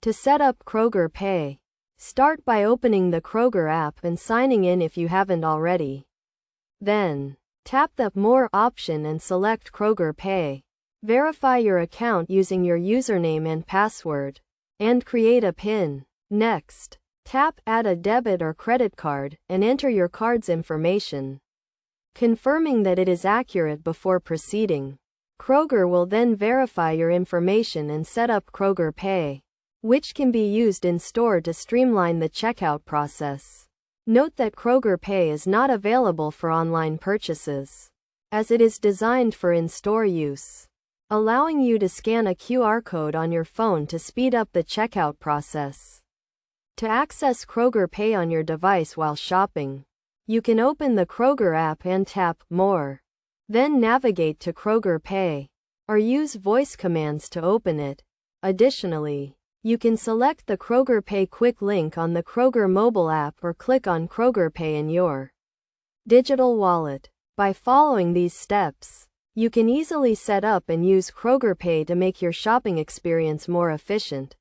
To set up Kroger Pay, start by opening the Kroger app and signing in if you haven't already. Then, tap the More option and select Kroger Pay. Verify your account using your username and password, and create a PIN. Next, tap Add a debit or credit card and enter your card's information, confirming that it is accurate before proceeding. Kroger will then verify your information and set up Kroger Pay, which can be used in store to streamline the checkout process. Note that Kroger Pay is not available for online purchases, as it is designed for in-store use, allowing you to scan a QR code on your phone to speed up the checkout process. To access Kroger Pay on your device while shopping, you can open the Kroger app and tap More. Then navigate to Kroger Pay, or use voice commands to open it. Additionally, you can select the Kroger Pay quick link on the Kroger mobile app or click on Kroger Pay in your digital wallet. By following these steps, you can easily set up and use Kroger Pay to make your shopping experience more efficient.